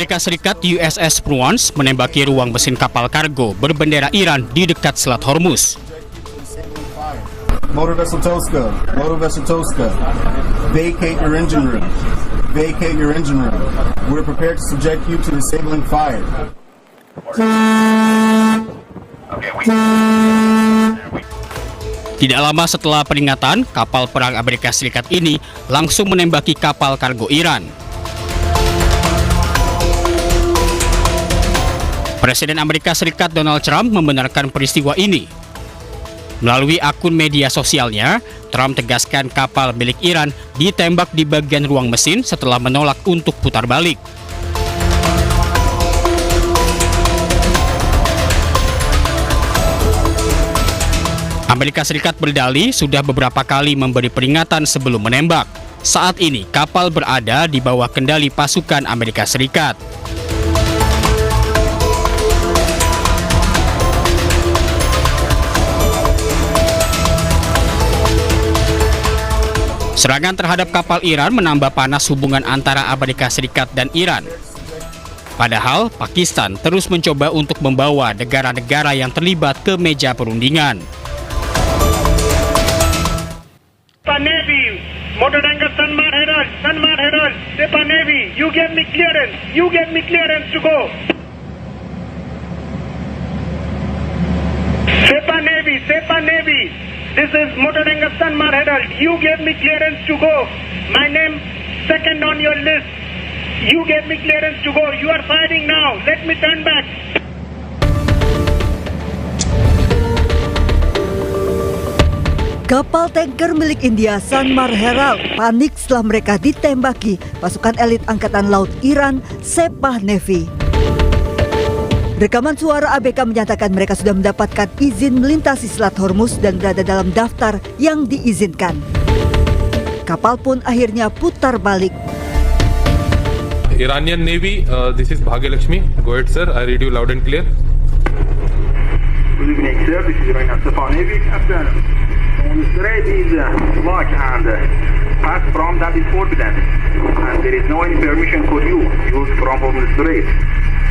Amerika Serikat USS Pruance menembaki ruang mesin kapal kargo berbendera Iran di dekat Selat Hormuz. Motor Vessel Toska, vacate your engine room. Vacate your engine room. We're prepared to subject you to disabling fire. Tidak lama setelah peringatan, kapal perang Amerika Serikat ini langsung menembaki kapal kargo Iran. Presiden Amerika Serikat Donald Trump membenarkan peristiwa ini. Melalui akun media sosialnya, Trump tegaskan kapal milik Iran ditembak di bagian ruang mesin setelah menolak untuk putar balik. Amerika Serikat berdalih sudah beberapa kali memberi peringatan sebelum menembak. Saat ini, kapal berada di bawah kendali pasukan Amerika Serikat. Serangan terhadap kapal Iran menambah panas hubungan antara Amerika Serikat dan Iran. Padahal, Pakistan terus mencoba untuk membawa negara-negara yang terlibat ke meja perundingan. Navy, motor tanker Sanmar Herald, Sepa Navy, you get me clearance to go. Sepa Navy, this is motor tanker Sanmar Herald, you get me clearance to go. My name second on your list, you get me clearance to go. You are fighting now, let me turn back. Kapal tanker milik India Sanmar Herald panik setelah mereka ditembaki pasukan elit Angkatan Laut Iran Sepah Navy. Rekaman suara ABK menyatakan mereka sudah mendapatkan izin melintasi Selat Hormuz dan berada dalam daftar yang diizinkan. Kapal pun akhirnya putar balik. Iranian Navy, this is Bhagyalakshmi. Go ahead, sir. I read you loud and clear. Good evening, sir. This is Iranian Sepah Navy Captain. On the strait is locked and pass from that is forbidden. And there is no any permission for you use from the strait.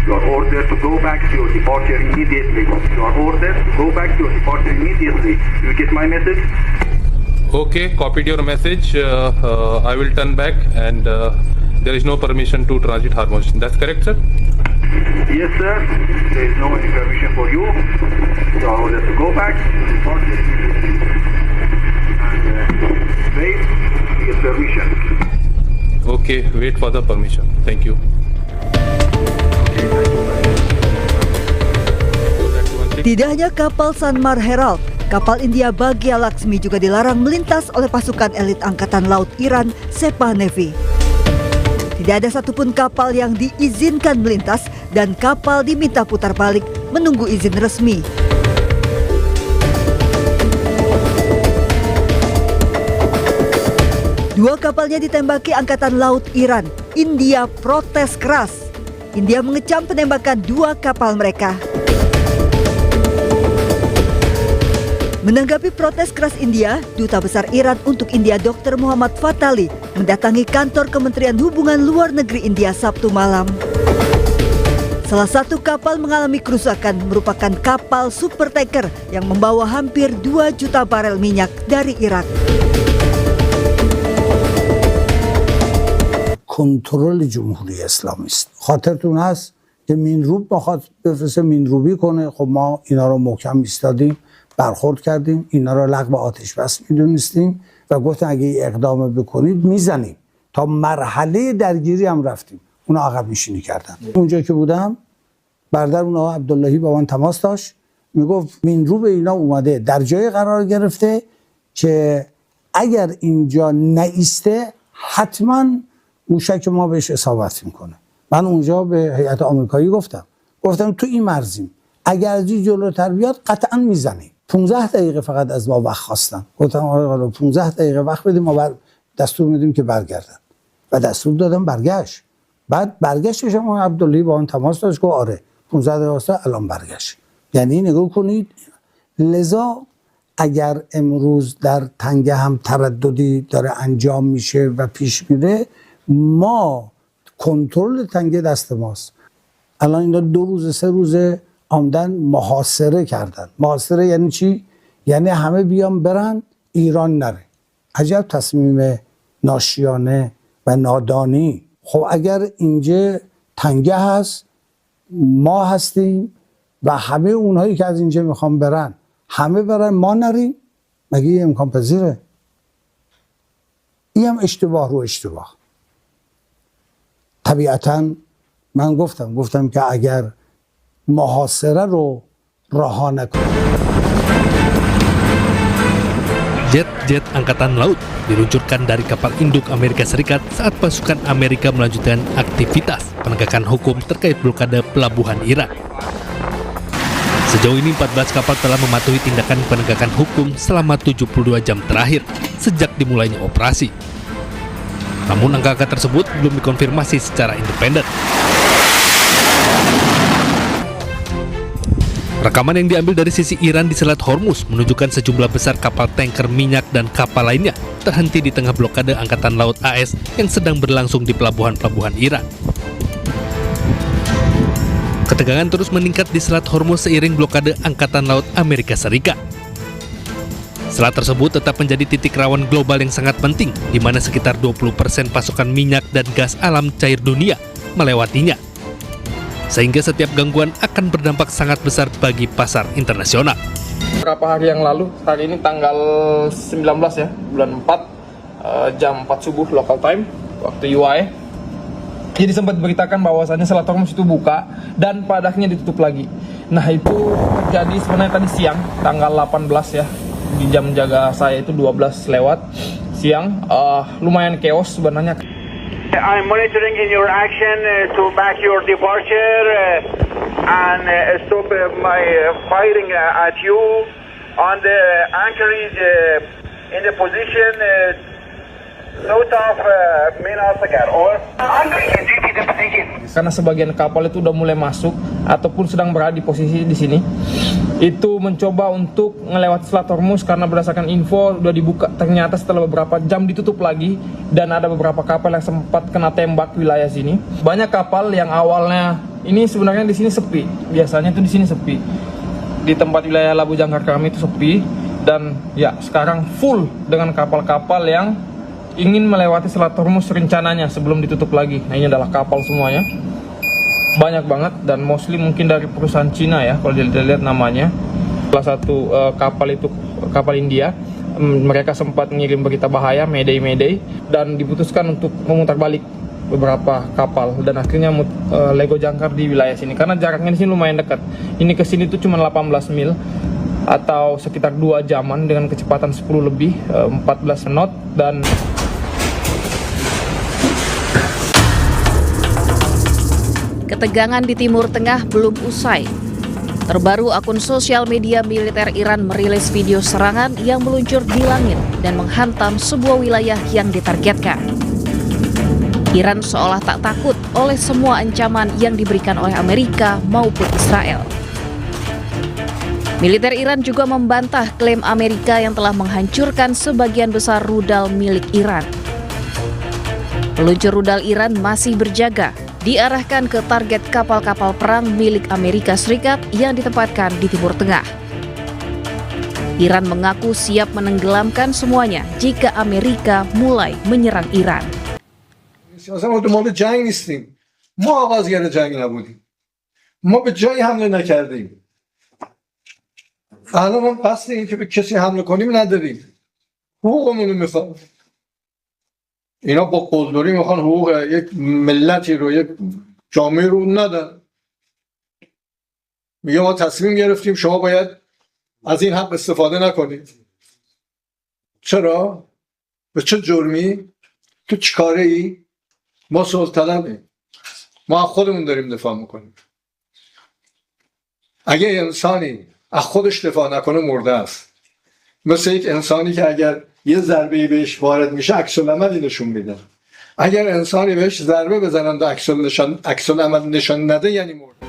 You are ordered to go back to your departure immediately. You are ordered to go back to your departure immediately. You get my message? Okay, copied your message. I will turn back and there is no permission to transit Hormuz. That's correct, sir? Yes, sir. There is no any permission for you. You are ordered to go back to your departure immediately. Wait, get permission. Okay, wait for the permission. Thank you. Tidak hanya kapal Sanmar Herald, kapal India Bhagyalakshmi juga dilarang melintas oleh pasukan elit Angkatan Laut Iran Sepah Navy. Tidak ada satupun kapal yang diizinkan melintas dan kapal diminta putar balik menunggu izin resmi. Dua kapalnya ditembaki Angkatan Laut Iran. India protes keras. India mengecam penembakan dua kapal mereka. Menanggapi protes keras India, Duta Besar Iran untuk India Dr. Muhammad Fatali mendatangi kantor Kementerian Hubungan Luar Negeri India Sabtu malam. Salah satu kapal mengalami kerusakan merupakan kapal super tanker yang membawa hampir 2 juta barel minyak dari Irak. کنترل جمهوری اسلامی است. خاطرتون هست که مینروب بخواد بفرسته مینروبی کنه. خب ما اینا رو محکم ایستادیم، برخورد کردیم، اینا رو لغو آتش بس میدونستیم و گفتن اگه اقدام بکنید میزنیم. تا مرحله درگیری هم رفتیم. اونا عقب نشینی کردن. اونجا که بودم برادر اون آقا عبداللهی با من تماس داشت، میگفت مینروب اینا اومده در جای قرار گرفته که اگر اینجا نایسته حتما موشک ما بهش اصابت میکنه. من اونجا به هیئت آمریکایی گفتم تو این مرزیم، اگر از این جلوتر بیاد قطعا میزنیم. 15 دقیقه فقط از ما وقت خواستن. گفتم آقا 15 دقیقه وقت بدیم، ما دستور میدیم که برگردن و دستور دادم برگشت. بعد برگشتش هم عبداللهی با اون تماس داشت که آره 15 دقیقه الان برگشت. یعنی نگاه کنید، لذا اگر امروز در تنگه هم ترددی داره انجام میشه و پیش میره، ما کنترل تنگه دست ماست. الان اینا 2 روز 3 روز آمدن محاصره کردن. محاصره یعنی چی؟ یعنی همه بیان برن ایران نره. عجب تصمیم ناشیانه و نادانی. خب اگر اینجا تنگه هست، ما هستیم و همه اونهایی که از اینجا میخوان برن همه برن، ما نریم، مگه این امکان پذیره؟ این هم اشتباه رو اشتباه. طبیعتا من گفتم که اگر محاصره رو رها نکنیم. Jet-jet angkatan laut diluncurkan dari kapal induk Amerika Serikat saat pasukan Amerika melanjutkan aktivitas penegakan hukum terkait blokade pelabuhan Iran. Sejauh ini 14 kapal telah mematuhi tindakan penegakan hukum selama 72 jam terakhir sejak dimulainya operasi. Namun angka-angka tersebut belum dikonfirmasi secara independen. Rekaman yang diambil dari sisi Iran di Selat Hormuz menunjukkan sejumlah besar kapal tanker minyak dan kapal lainnya terhenti di tengah blokade Angkatan Laut AS yang sedang berlangsung di pelabuhan-pelabuhan Iran. Ketegangan terus meningkat di Selat Hormuz seiring blokade Angkatan Laut Amerika Serikat. Selat tersebut tetap menjadi titik rawan global yang sangat penting, di mana sekitar 20% pasukan minyak dan gas alam cair dunia melewatinya. Sehingga setiap gangguan akan berdampak sangat besar bagi pasar internasional. Beberapa hari yang lalu, hari ini tanggal 19 ya, bulan 4, jam 4 subuh local time, waktu UAE. Jadi sempat beritakan bahwasannya Selat Hormuz itu buka dan pada akhirnya ditutup lagi. Nah itu terjadi sebenarnya tadi siang, tanggal 18 ya, di jam jaga saya itu 12 lewat siang, lumayan chaos sebenarnya. I'm monitoring in your action to back your departure and stop my firing at you on the anchorage in the position south of Main Al-Sagar. Over. Karena sebagian kapal itu udah mulai masuk ataupun sedang berada di posisi di sini, itu mencoba untuk ngelewati Selat Hormuz karena berdasarkan info udah dibuka, ternyata setelah beberapa jam ditutup lagi dan ada beberapa kapal yang sempat kena tembak wilayah sini. Banyak kapal yang awalnya ini sebenarnya di sini sepi, biasanya itu di sini sepi, di tempat wilayah Labu Jangkar kami itu sepi dan ya sekarang full dengan kapal-kapal yang ingin melewati Selat Hormuz rencananya sebelum ditutup lagi. Nah ini adalah kapal semuanya, banyak banget dan mostly mungkin dari perusahaan Cina ya kalau dilihat namanya. Salah satu kapal itu kapal India, mereka sempat mengirim berita bahaya, mayday, dan diputuskan untuk memutar balik beberapa kapal dan akhirnya Lego jangkar di wilayah sini karena jaraknya di sini lumayan dekat. Ini ke sini tuh cuma 18 mil atau sekitar 2 jaman dengan kecepatan 10 lebih, 14 knot dan ketegangan di Timur Tengah belum usai. Terbaru, akun sosial media militer Iran merilis video serangan yang meluncur di langit dan menghantam sebuah wilayah yang ditargetkan. Iran seolah tak takut oleh semua ancaman yang diberikan oleh Amerika maupun Israel. Militer Iran juga membantah klaim Amerika yang telah menghancurkan sebagian besar rudal milik Iran. Peluncur rudal Iran masih berjaga, diarahkan ke target kapal-kapal perang milik Amerika Serikat yang ditempatkan di Timur Tengah. Iran mengaku siap menenggelamkan semuanya jika Amerika mulai menyerang Iran. ما دنبال جنگ نیستیم. ما آغازگر جنگ نبودیم. ما به جایی حمله نکردیم. الان ما قصد این که به کسی حمله کنیم نداریم. حقوقمون رو میخوام. اینا با قلدری میخوان حقوق یک ملتی رو، یک جامعه رو ندن. میگه ما تصمیم گرفتیم شما باید از این حق استفاده نکنید. چرا؟ به چه جرمی؟ تو چیکاره ای؟ ما صلح طلبیم. ما از خودمون داریم دفاع میکنیم. اگه انسانی از خودش دفاع نکنه مرده است. مثل یک انسانی که اگر یه ضربه‌ای بهش وارد میشه عکس العملی نشون میده. اگر انسانی بهش ضربه بزنن و عکس العمل نشان نده یعنی مرده.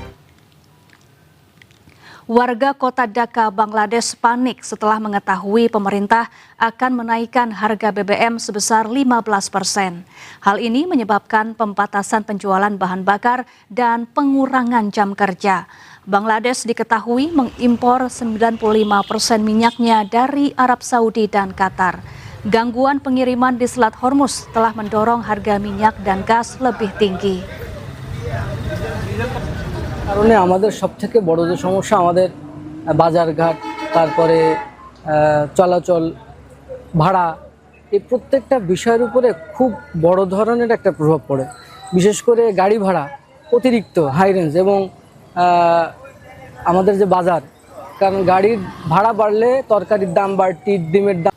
Warga kota Dhaka, Bangladesh panik setelah mengetahui pemerintah akan menaikkan harga BBM sebesar 15%. Hal ini menyebabkan pembatasan penjualan bahan bakar dan pengurangan jam kerja. Bangladesh diketahui mengimpor 95% minyaknya dari Arab Saudi dan Qatar. Gangguan pengiriman di Selat Hormuz telah mendorong harga minyak dan gas lebih tinggi. কারণে আমাদের সবথেকে বড় যে সমস্যা আমাদের বাজারঘাট তারপরে চলাচল ভাড়া এই প্রত্যেকটা বিষয়ের উপরে খুব বড় ধরনের একটা প্রভাব পড়ে বিশেষ করে গাড়ি ভাড়া অতিরিক্ত হাই রেঞ্জ এবং আমাদের যে বাজার কারণ গাড়ির ভাড়া বাড়লে তরকারির দাম বাড়তি ডিমের দাম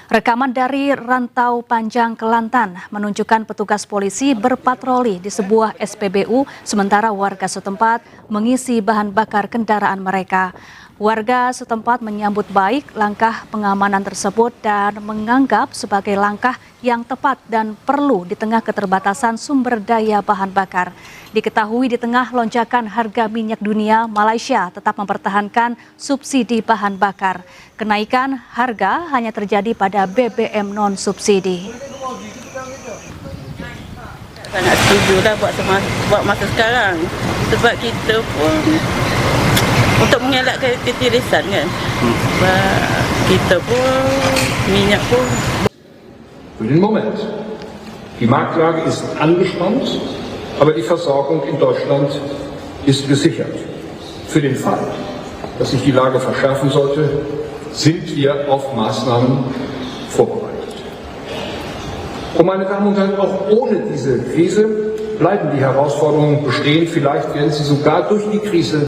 Rekaman dari Rantau Panjang, Kelantan menunjukkan petugas polisi berpatroli di sebuah SPBU sementara warga setempat mengisi bahan bakar kendaraan mereka. Warga setempat menyambut baik langkah pengamanan tersebut dan menganggap sebagai langkah yang tepat dan perlu di tengah keterbatasan sumber daya bahan bakar. Diketahui di tengah lonjakan harga minyak dunia, Malaysia tetap mempertahankan subsidi bahan bakar. Kenaikan harga hanya terjadi pada BBM non-subsidi. Sangat setuju lah buat masa sekarang. Sebab kita pun untuk mengelakkan ketirisan kan. Sebab kita pun minyak pun. Für den Moment. Die Marktlage ist angespannt, aber die Versorgung in Deutschland ist gesichert. Für den Fall, dass sich die Lage verschärfen sollte, sind wir auf Maßnahmen vorbereitet. Und meine Damen und Herren, auch ohne diese Krise bleiben die Herausforderungen bestehen. Vielleicht werden sie sogar durch die Krise